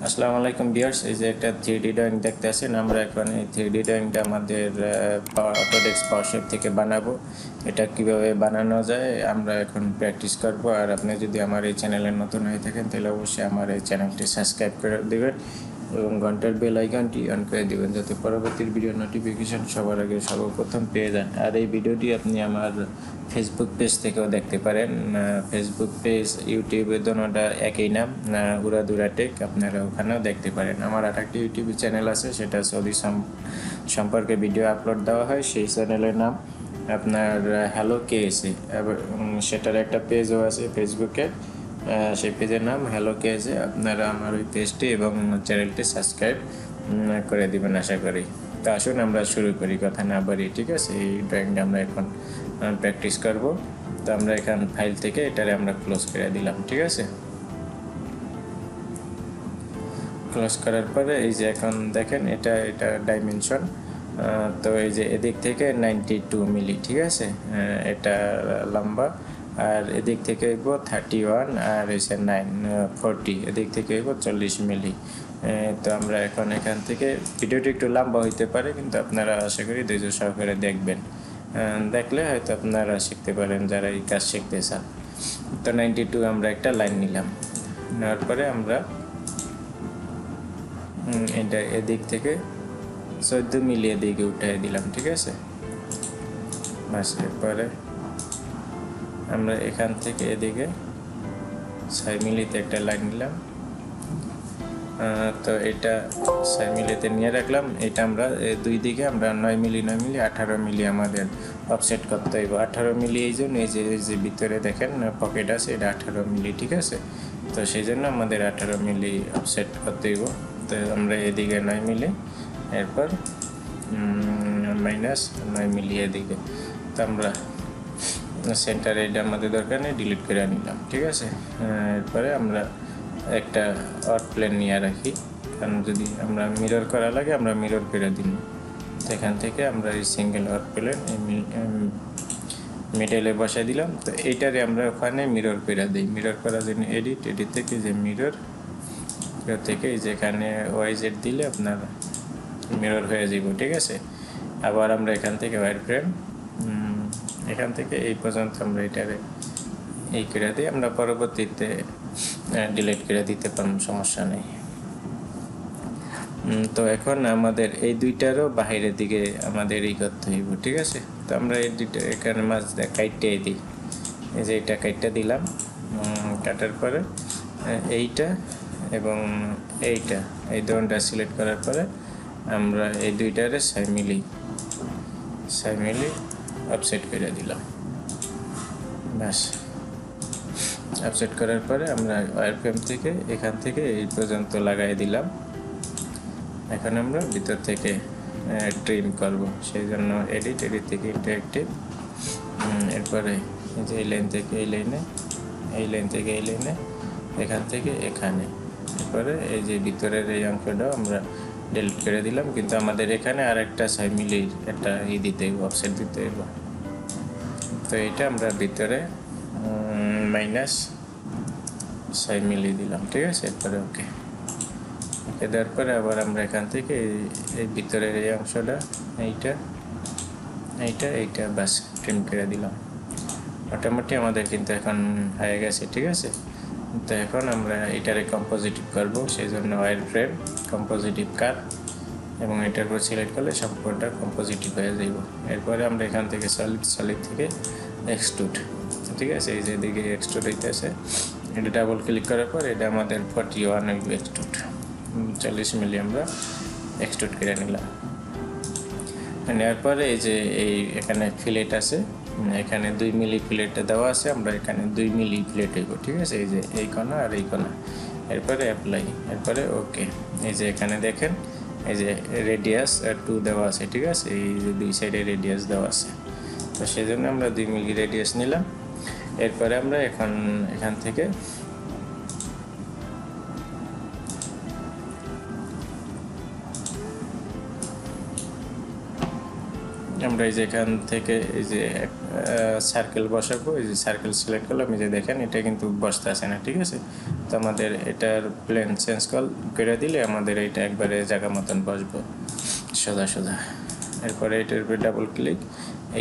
আসসালামু আলাইকুম ভিউয়ার্স, এই যে একটা 3D ড্রয়িং দেখতে আছেন। আমরা এখন এই 3D ড্রয়িংটা আমাদের Autodesk PowerShape থেকে বানাবো। এটা কিভাবে বানানো যায় আমরা এখন প্র্যাকটিস করব। আর আপনি যদি আমার এই চ্যানেলে নতুন হয়ে থাকেন তাহলে অবশ্যই আমার এই চ্যানেলটি সাবস্ক্রাইব করে দিবেন এবং ঘন্টার বেল আইকনটি অন করে দিবেন যাতে পরবর্তী ভিডিও নোটিফিকেশন সবার আগে সর্বপ্রথম পেয়ে যান। আর এই ভিডিওটি আপনি আমার ফেসবুক পেজ থেকেও দেখতে পারেন। ফেসবুক পেজ, ইউটিউবের দোনোটা একই নাম, উরা ধুরা টেক, আপনারা ওখানেও দেখতে পারেন। আমার আরেকটি ইউটিউব চ্যানেল আছে, সেটা সৌদি সম্পর্কে ভিডিও আপলোড দেওয়া হয়। সেই চ্যানেলের নাম আপনার হ্যালো কেএসএ, এবং সেটার একটা পেজও আছে ফেসবুকে, সেই পেজের নাম হ্যালো কেএসএ। আপনারা আমার ওই পেজটি এবং চ্যানেলটি সাবস্ক্রাইব করে দিবেন আশা করি। তো আসুন আমরা শুরু করি, কথা না বাড়িয়ে, ঠিক আছে? এই ড্রয়িংটা আমরা এখন প্র্যাকটিস করব। তো আমরা এখান ফাইল থেকে এটারে আমরা ক্লোজ করে দিলাম, ঠিক আছে? ক্লোজ করার পরে এই যে এখন দেখেন এটা ডাইমেনশন, তো এই যে এদিক থেকে 92 মিলি, ঠিক আছে? এটা লম্বা, আর এদিক থেকে হইব 31, আর এসে 40, এদিক থেকে হইব 40 মিলি। তো আমরা এখন এখান থেকে, ভিডিওটি একটু লম্বা হইতে পারে কিন্তু আপনারা আশা করি ধৈর্য সহকারে দেখবেন। দেখলে হয়তো আপনারা শিখতে পারেন যারা এই কাজ শিখতে চান। তো 92 আমরা একটা লাইন নিলাম, নেওয়ার পরে আমরা এটা এদিক থেকে 14 মিলি এদিকে উঠিয়ে দিলাম, ঠিক আছে? বাস, এরপরে আমরা এখান থেকে এদিকে 6 মিলিতে একটা লাইন নিলাম। তো এটা 6 মিলিতে নিয়ে রাখলাম। এটা আমরা দুই দিকে আমরা 9 মিলি 18 মিলি আমাদের অফসেট করতে হইব। 18 মিলি এই জন্য এই যে ভিতরে দেখেন পকেট আছে, এটা 18 মিলি, ঠিক আছে? তো সেই জন্য আমাদের 18 মিলি অফসেট করতে হইব। তো আমরা এদিকে 9 মিলি, এরপর -9 মিলি এদিকে। তো আমরা সেন্টারে এটা আমাদের দরকার নেই, ডিলিট করে নিলাম, ঠিক আছে? এরপরে আমরা একটা আউট প্লেন নিয়ে রাখি, কারণ যদি আমরা মিরর করা লাগে আমরা মিরর করে দিই। তো এখান থেকে আমরা এই সিঙ্গেল আউট প্লেন মিডলে বসাই দিলাম। তো এইটারে আমরা ওখানে মিরর করে দিই। মিরর করার জন্য এডিট থেকে যে মিরর থেকে যেখানে ওয়াইজেড দিলে আপনার মিরর হয়ে যাব, ঠিক আছে? আবার আমরা এখান থেকে ওয়াইড ফ্রেম, এখান থেকে এই পর্যন্ত আমরা এটারে এই করে দিই। আমরা পরবর্তীতে ডিলিট করে দিতে পারব, সমস্যা নেই। তো এখন আমাদের এই দুইটারও বাহিরের দিকে আমাদের এই করতে হইব, ঠিক আছে? তো আমরা এই দুইটা এখানে মাছ কাইটে দিই। এই যে এটা কাইটটা দিলাম, কাটার পরে এইটা এবং এইটা, এই দোনটা সিলেক্ট করার পরে আমরা এই দুইটারে 6 মিলি অফসেট করে দিলাম। ব্যাস, অফসেট করার পরে আমরা ওয়্যার ফ্রেম থেকে এখান থেকে এই পর্যন্ত লাগাই দিলাম। এখন আমরা ভিতর থেকে ট্রিম করব, সেই জন্য এডিট থেকে ইন্টারেক্টিভ, এরপরে এই যে এই লাইন থেকে এই লাইনে, এই লাইন থেকে এই লাইনে, এখান থেকে এখানে, এরপরে এই যে ভিতরের এই অংশটাও আমরা ডিলিট করে দিলাম। কিন্তু আমাদের এখানে আর একটা 6 মিলির একটা দিতে হইব, অফসেট দিতে হইব। তো এইটা আমরা ভিতরে -6 মিলি দিলাম, ঠিক আছে? এরপরে ওকে দেওয়ার পরে আবার আমরা এখান থেকে এই ভিতরের এই অংশটা এইটা বাস ট্রিম করে দিলাম। মোটামুটি আমাদের কিন্তু এখন হয়ে গেছে, ঠিক আছে? তো এখন আমরা এটারে কম্পোজিটিভ করব, সেই জন্য ওয়্যার ফ্রেম, কম্পোজিটিভ কাট, এবং এটার উপর সিলেক্ট করলে সম্পূর্ণটা কম্পোজিটিভ হয়ে যাব। এরপরে আমরা এখান থেকে সলিড থেকে এক্সট্রুড, ঠিক আছে? এই যে দিকে এক্সট্রুড হইতেছে, এটা ডাবল ক্লিক করার পর এটা আমাদের 41 হইব এক্সট্রুড, 40 মিলি আমরা এক্সট্রুড করে নিলাম। নেওয়ার পরে এই যে এখানে ফিলেট আছে, এখানে 2 মিলি ফিলেটটা দেওয়া আছে, আমরা এখানে 2 মিলি ফিলেট হইব, ঠিক আছে? এই যে এই কোণা আর এই কোণা, এরপরে অ্যাপ্লাই, এরপরে ওকে। এই যে এখানে দেখেন এই যে রেডিয়াস 2 দেওয়া আছে, ঠিক আছে? এই যে দুই সাইডে রেডিয়াস দেওয়া আছে, তো সেই জন্য আমরা 2 মিলি রেডিয়াস নিলাম। এরপরে আমরা এখান থেকে আমরা আমরা এই যে এখান থেকে এই যে সার্কেল বসাবো, এই যে সার্কেল সিলেক্ট করলাম, এই যে দেখেন এটা কিন্তু বসতে আসে না, ঠিক আছে। তো আমাদের এটার প্লেন চেঞ্জ করে দিলে আমাদের এইটা একবারে জায়গা মতন বসবো সোজা সোজা। এরপরে এটার উপরে ডাবল ক্লিক,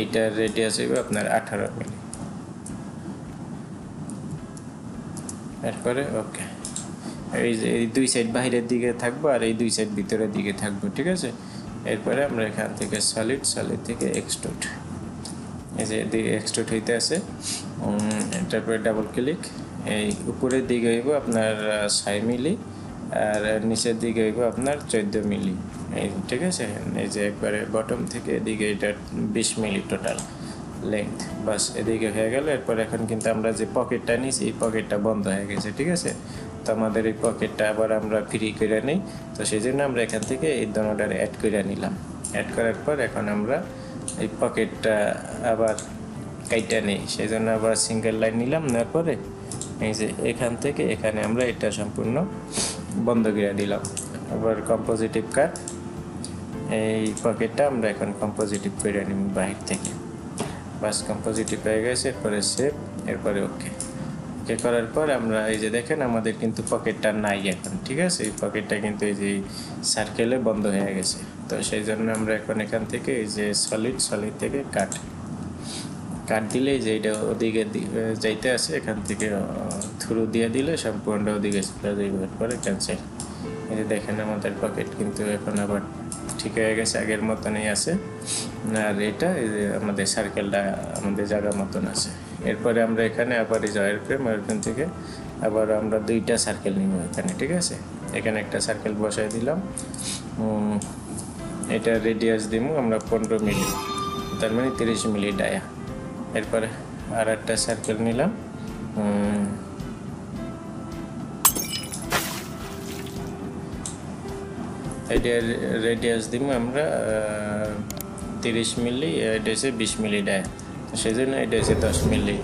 এইটার রেডিয়াস হইবে আপনার 18 মিলি। এরপরে ওকে, এই যে এই দুই সাইড বাইরের দিকে থাকবো আর এই দুই সাইড ভিতরের দিকে থাকবো, ঠিক আছে। এরপরে আমরা এখান থেকে সলিড থেকে এক্সট্রুড, এই যে এদিকে এক্সট্রুড হইতে আছে। এটার পরে ডাবল ক্লিক, এই উপরের দিকে হইব আপনার 6 মিলি আর নিচের দিকে হইব আপনার 14 মিলি, এই ঠিক আছে। এই যে একবারে বটম থেকে এদিকে এটা 20 মিলি টোটাল লেন্থ, বাস এদিকে হয়ে গেল। এরপর এখন কিন্তু আমরা যে পকেটটা নিয়েছি এই পকেটটা বন্ধ হয়ে গেছে, ঠিক আছে। তো আমাদের এই পকেটটা আবার আমরা ফ্রি করে নিই, তো সেই জন্য আমরা এখান থেকে এই দোনোটার অ্যাড করে নিলাম। অ্যাড করার পর এখন আমরা এই পকেটটা আবার কাইটা নেই, সেই জন্য আবার সিঙ্গেল লাইন নিলাম, নেওয়ার পরে এই যে এখান থেকে এখানে আমরা এটা সম্পূর্ণ বন্ধ করে দিলাম। আবার কম্পোজিটিভ কাট, এই পকেটটা আমরা এখন কম্পোজিটিভ করে নিব বাহির থেকে, বাস কম্পোজিটিভ হয়ে গেছে। এরপরে সেভ, এরপরে ওকে। ওকে করার পর আমরা এই যে দেখেন আমাদের কিন্তু পকেটটা নাই এখন, ঠিক আছে। এই পকেটটা কিন্তু এই যে সার্কেলে বন্ধ হয়ে গেছে, তো সেই জন্য আমরা এখন এখান থেকে এই যে সলিড থেকে কাট দিলে যে এটা ওদিকে যাইতে আছে, এখান থেকে থ্রু দিয়ে দিলে সম্পূর্ণ ওদিকে চলে যাবে। এরপরে ক্যান্সেল, এই যে দেখেন আমাদের পকেট কিন্তু এখন আবার ঠিক হয়ে গেছে, আগের মতনই আছে। আর এটা এই যে আমাদের সার্কেলটা আমাদের জায়গা মতন আছে। এরপরে আমরা এখানে আবার এই যে ওয়্যারফ্রেম থেকে আবার আমরা দুইটা সার্কেল নিব এখানে, ঠিক আছে। এখানে একটা সার্কেল বসাই দিলাম, এটা রেডিয়াস দিব আমরা 15 মিলি, তার মানে 30 মিলি ডায়া। এরপরে আর একটা সার্কেল নিলাম, এটা রেডিয়াস দিব আমরা 30 মিলি, এটা হচ্ছে 20 মিলি ডায়া, সেই জন্য এটা হচ্ছে 10 মিলি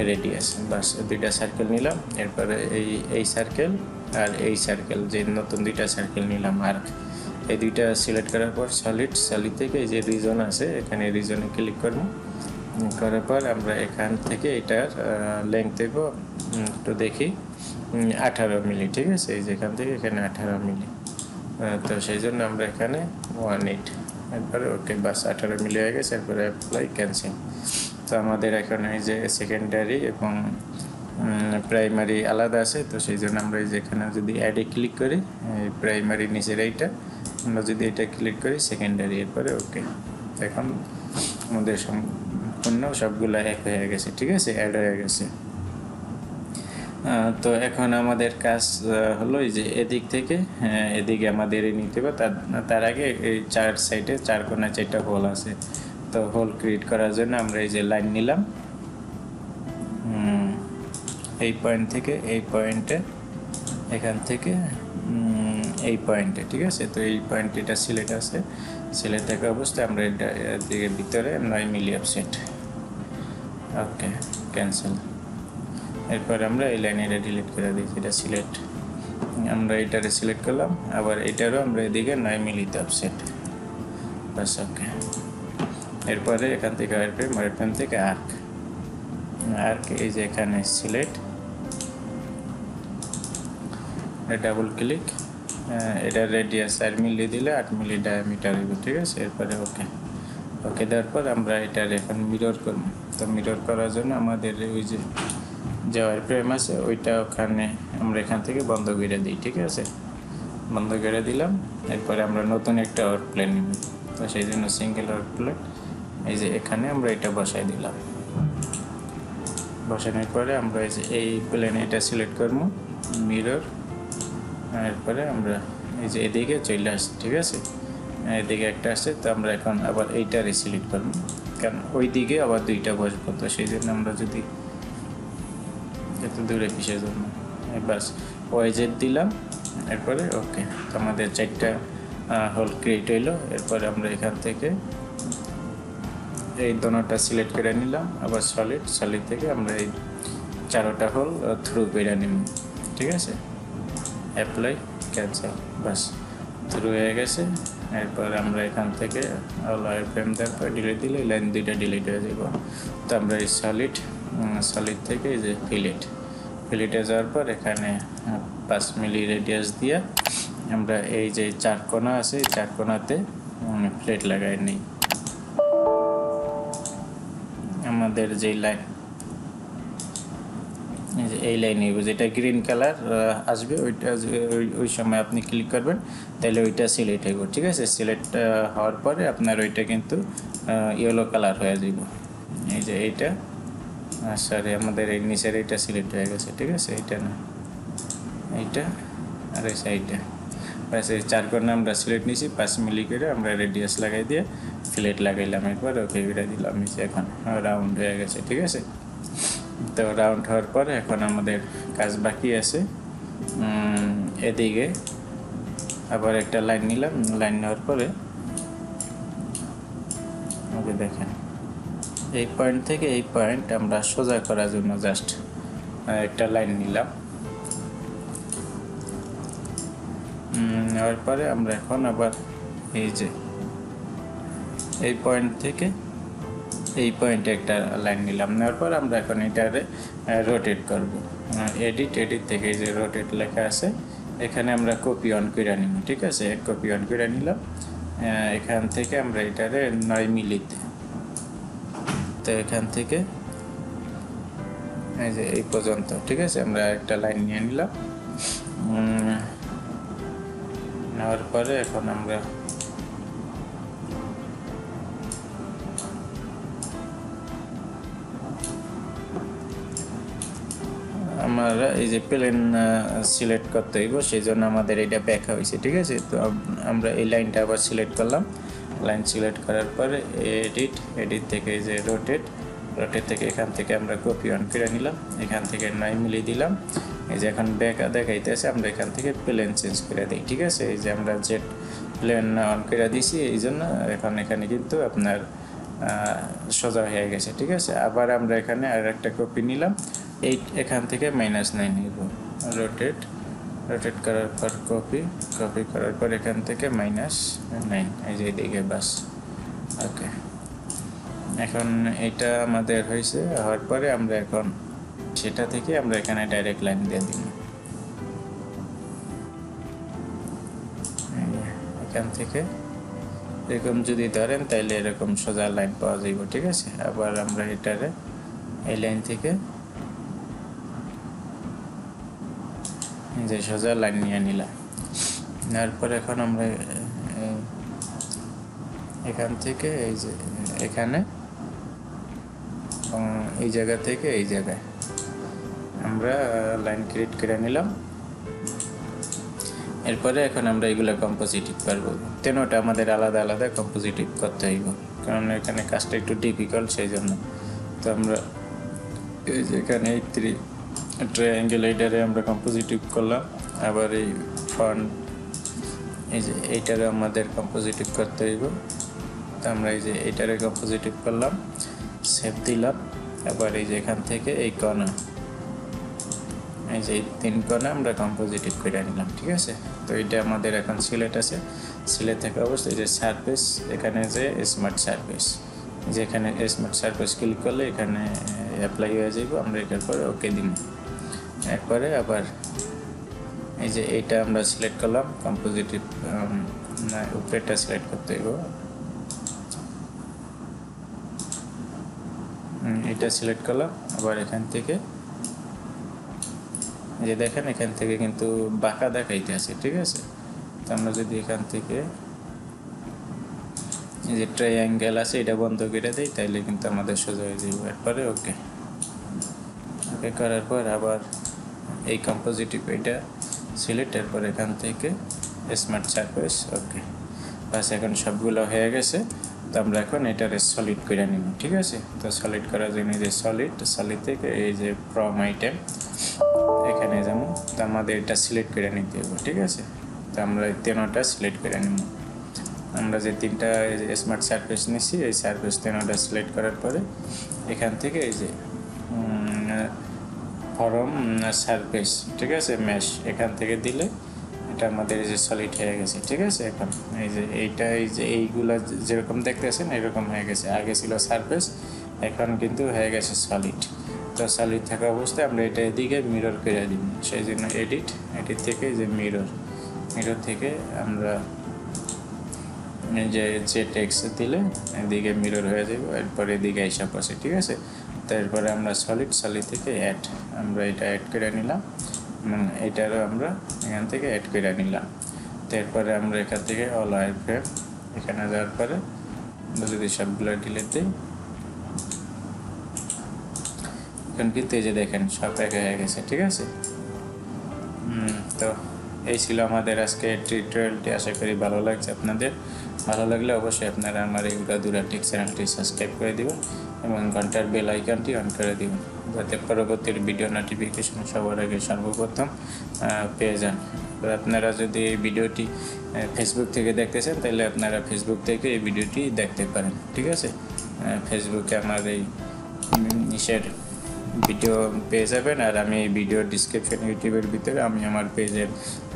রেডিয়াস। বাস দুইটা সার্কেল নিলাম। এরপরে এই সার্কেল আর এই সার্কেল, যে নতুন দুইটা সার্কেল নিলাম আর্ক, এই দুইটা সিলেক্ট করার পর সলিড থেকে এই যে রিজন আছে এখানে রিজনে ক্লিক করব। করার পর আমরা এখান থেকে এটার লেংথ দেব একটু দেখি 18 মিলি, ঠিক আছে। এই যে এখান থেকে এখানে 18 মিলি, তো সেই জন্য আমরা এখানে 18, এরপরে ওকে, বাস 18 মিলি হয়ে গেছে। এরপরে অ্যাপ্লাই, ক্যান্সেল। তো আমাদের এখানে এই যে সেকেন্ডারি এবং প্রাইমারি আলাদা আছে, তো সেই জন্য আমরা এই যে এখানে যদি অ্যাডে ক্লিক করি, প্রাইমারি নিচের এইটা আমরা যদি এটা ক্লিক করি সেকেন্ডারি, এরপরে ওকে। এখন আমাদের সম্পূর্ণ সবগুলো এক হয়ে গেছে, ঠিক আছে, অ্যাড হয়ে গেছে। তো এখন আমাদের কাজ হলো এই যে এদিক থেকে এদিকে আমাদের নিতে হবে। তার আগে এই চার সাইডে 4 কোণায় 4টা হোল আছে, তো হোল ক্রিয়েট করার জন্য আমরা এই যে লাইন নিলাম এই পয়েন্ট থেকে এই পয়েন্টে, এখান থেকে এই পয়েন্টে, ঠিক আছে। তো এই পয়েন্ট এটা সিলেক্ট আছে, সিলেক্ট থাকা অবস্থায় আমরা এটা দিকে ভিতরে 9 মিলি অফসেট, ওকে, ক্যান্সেল। এরপর আমরা এই লাইনটা ডিলিট করে দিয়েছি, এটা সিলেক্ট, আমরা এটারে সিলেক্ট করলাম, আবার এটারও আমরা এদিকে 9 মিলিতে অফসেট, বাস ওকে। এরপরে এখান থেকে ওয়্যারফ্রেম থেকে আর্ক, এই যে এখানে সিলেক্ট, ডাবল ক্লিক, এটা রেডিয়াস 4 মিলি দিলে 8 মিলি ডায়ামিটার হইবে, ঠিক আছে। এরপরে ওকে দেওয়ার পর আমরা এটার এখন মিরর করব। তো মিরর করার জন্য আমাদের ওই যে ওয়্যারফ্রেম আছে ওইটা ওখানে আমরা এখান থেকে বন্ধ করে দিই, ঠিক আছে, বন্ধ করে দিলাম। এরপরে আমরা নতুন একটা ওয়ার্ক প্লেন নিব, তো সেই জন্য সিঙ্গেল ওয়ার্ক প্লেন, এই যে এখানে আমরা এটা বসাই দিলাম। বসানোর পরে আমরা এই যে এই প্লেনে এটা সিলেক্ট করবো, মিরর, এরপরে আমরা এই যে এদিকে চলে আসছি, ঠিক আছে, এদিকে একটা আসছে। তো আমরা এখন আবার এইটারে সিলেক্ট করবো, কারণ ওই দিকে আবার দুইটা বসবো, তো সেই জন্য আমরা যদি এত দূরে কিসের জন্য, বাস ওয়াইজেড দিলাম। এরপরে ওকে, তো আমাদের 4টা হোল ক্রিয়েট হইলো। এরপরে আমরা এখান থেকে এই দোনোটা সিলেক্ট করে নিলাম, আবার সলিড থেকে আমরা এই 4টা হোল থ্রু করে নিব, ঠিক আছে। অ্যাপ্লাই, ক্যান্সেল, বাস থ্রু হয়ে গেছে। এরপর আমরা এখান থেকে অল ওয়ার ফ্রেম তারপর ডিলিট দিলে লাইন দুইটা ডিলিট হয়ে যাব। তো আমরা এই সলিড থেকে এই যে ফিলেটে যাওয়ার পর এখানে 5 মিলি রেডিয়াস দিয়ে আমরা এই যে 4 কোণা আছে এই 4 কোণাতে প্লেট লাগাই নিই। আমাদের যে লাইন এই লাইনে যেটা গ্রিন কালার আসবে ওইটা ওই সময় আপনি ক্লিক করবেন, তাহলে ওইটা সিলেক্ট হইব। ঠিক আছে, সিলেক্ট হওয়ার পরে আপনার ওইটা কিন্তু ইয়েলো কালার হয়ে যাব। এই যে এইটা সরি আমাদের এই নিচের এইটা সিলেক্ট হয়ে গেছে। ঠিক আছে, এইটা না এইটা আর এই সাইডটা বাস এই 4 কোণা আমরা সিলেক্ট নিয়েছি 5 মিলি করে আমরা রেডিয়াস লাগাই দিয়ে ফিলেট লাগাইলাম। এরপর ওকে করে দিলাম নিচে, এখন রাউন্ড হয়ে গেছে। ঠিক আছে, তো রাউন্ড হওয়ার পর এখন আমাদের কাজ বাকি আছে। এদিকে আবার একটা লাইন নিলাম, লাইন নেওয়ার পরে ওকে দেখেন এই পয়েন্ট থেকে এই পয়েন্ট আমরা সোজা করার জন্য জাস্ট একটা লাইন নিলাম। নেওয়ার পরে আমরা এখন আবার এই যে এই পয়েন্ট থেকে এই পয়েন্টে একটা লাইন নিলাম। নেওয়ার পর আমরা এখন এটারে রোটেট করব। এডিট থেকে এই যে রোটেট লেখা আছে এখানে আমরা কপি অন করে নিব। ঠিক আছে, কপি অন করে নিলাম। এখান থেকে আমরা এটারে 9 মিলিতে, তো এখান থেকে এই যে এই পর্যন্ত। ঠিক আছে, আমরা একটা লাইন নিয়ে নিলাম। নেওয়ার পরে এখন আমরা এই যে প্লেন সিলেক্ট করতে হইব, সেই জন্য আমাদের এটা ব্যাখ্যা হয়েছে। ঠিক আছে, তো আমরা এই লাইনটা আবার সিলেক্ট করলাম। লাইন সিলেক্ট করার পরে এডিট থেকে এই যে রোটেট থেকে এখান থেকে আমরা কপি অন করে নিলাম। এখান থেকে 9 মিলি দিলাম। এই যে এখন ব্যাক দেখাইতেছে, আমরা এখান থেকে প্লেন চেঞ্জ করে দিই। ঠিক আছে, এই যে আমরা জেড প্লেন অন করে দিয়েছি এই জন্য এখন এখানে কিন্তু আপনার সোজা হয়ে গেছে। ঠিক আছে, আবার আমরা এখানে আর একটা কপি নিলাম, এখান থেকে -9 নিব। রোটেট করার পর কপি করার পর এখান থেকে -9 এই যে এদিকে বাস। ওকে, এখন এটা আমাদের হয়েছে। হওয়ার পরে আমরা এখন সেটা থেকে আমরা এখানে ডাইরেক্ট লাইন দিয়ে দিব। এখান থেকে এরকম যদি ধরেন তাহলে এরকম সোজা লাইন পাওয়া যাইব। ঠিক আছে, আবার আমরা এটারে এই লাইন থেকে যে সোজা লাইন নিয়ে নিলাম। নেওয়ার পর এখন আমরা এখান থেকে এই যে এখানে এই জায়গা থেকে এই জায়গায় আমরা লাইন ক্রিয়েট করে নিলাম। এরপরে এখন আমরা এগুলো কম্পোজিটিভ করবো। তেনোটা আমাদের আলাদা আলাদা কম্পোজিটিভ করতে হইব, কারণ এখানে কাজটা একটু ডিফিকাল্ট, সেই জন্য। তো আমরা এই যে এখানে এই ট্রায়াঙ্গেল এইটারে আমরা কম্পোজিটিভ করলাম। আবার এই ফ্রন্ট এই যে এইটারে আমাদের কম্পোজিটিভ করতে হইব। তো আমরা এই যে এইটারে কম্পোজিটিভ করলাম, সেভ দিলাম। আবার এই যে এখান থেকে এই কোণা এই যে 3 কোণা আমরা কম্পোজিটিভ করে নিলাম। ঠিক আছে, তো এটা আমাদের এখন সিলেক্ট আছে। সিলেক্ট থাকা অবস্থায় যে সারফেস, এখানে যে স্মার্ট সারফেস, যেখানে স্মার্ট সারফেস ক্লিক করলে এখানে অ্যাপ্লাই হয়ে যাবে। আমরা এটার পরে ওকে দিব। এরপরে আবার এই যে এইটা আমরা সিলেক্ট করলাম কম্পোজিটিভ, না উপরেটা সিলেক্ট করতে হইব। এটা সিলেক্ট করলাম। আবার এখান থেকে যে দেখেন এখান থেকে কিন্তু বাঁকা দেখাইতে আছে। ঠিক আছে, তো আমরা যদি এখান থেকে এই যে ট্রায়াঙ্গেল আছে এটা বন্ধ করে দেই তাহলে কিন্তু আমাদের সোজা হয়ে যাবে। এরপরে ওকে করার পর আবার এই কম্পোজিটিভ এটা সিলেক্ট, এরপর এখান থেকে স্মার্ট সারফেস। ওকে, বাস এখন সবগুলো হয়ে গেছে। তো আমরা এখন এটার সলিড করে নিব। ঠিক আছে, তো সলিড করার জন্য যে সলিড থেকে এই যে ফ্রম আইটেম এখানে যেমন, তো আমাদের এটা সিলেক্ট করে নিতে হবে। ঠিক আছে, তো আমরা এই তেনোটা সিলেক্ট করে নিব। আমরা যে 3টা স্মার্ট সারফেস নিছি এই সারফেস তেনোটা সিলেক্ট করার পরে এখান থেকে এই যে ফর্ম সারফেস, ঠিক আছে, মেশ এখান থেকে দিলে এটা আমাদের এই যে সলিড হয়ে গেছে, ঠিক আছে। এখন এই যে এইগুলা যেরকম দেখতেছেন এরকম হয়ে গেছে, আগে ছিল সারফেস, এখন কিন্তু হয়ে গেছে সলিড। তো সলিড থাকা অবস্থায় আমরা এটা এদিকে মিরর করে দিব, সেই জন্য এডিট থেকে যে মিরর থেকে আমরা যে টেক্সট দিলে এদিকে মিরর হয়ে যাবে, এরপরে এদিকে হিসাব আছে, ঠিক আছে। তারপরে আমরা সলিড থেকে আমরা এটা অ্যাড করে নিলাম, এটারও আমরা এখান থেকে অ্যাড করে নিলাম। তারপরে আমরা এখান থেকে অল ওয়ার ফ্রেম এখানে যাওয়ার পরে যদি সবগুলো ডিলিট দিই, এখন কিন্তু এই যে দেখেন সব এক হয়ে গেছে, ঠিক আছে। তো এই ছিল আমাদের আজকে টিউটোরিয়ালটি, আশা করি ভালো লাগছে আপনাদের। ভালো লাগলে অবশ্যই আপনারা আমার এই উড়া ধুরা টেক চ্যানেলটি সাবস্ক্রাইব করে দিবেন এবং ঘন্টার বেল আইকনটি অন করে দিবেন, যাতে পরবর্তী ভিডিও নোটিফিকেশন সবার আগে সর্বপ্রথম পেয়ে যান। আপনারা যদি এই ভিডিওটি ফেসবুক থেকে দেখতেছেন তাহলে আপনারা ফেসবুক থেকে এই ভিডিওটি দেখতে পারেন, ঠিক আছে। ফেসবুকে আমার এই ভিডিও পেয়ে যাবেন, আর আমি এই ভিডিও ডিসক্রিপশন ইউটিউবের ভিতরে আমি আমার পেজের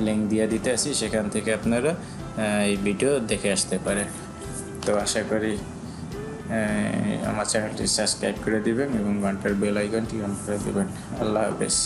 লিঙ্ক দিয়ে দিতে আসি, সেখান থেকে আপনারা এই ভিডিও দেখে আসতে পারেন। তো আশা করি আমার চ্যানেলটি সাবস্ক্রাইব করে দিবেন এবং ঘন্টার বেল আইকনটি অন করে দিবেন। আল্লাহ হাফেজ।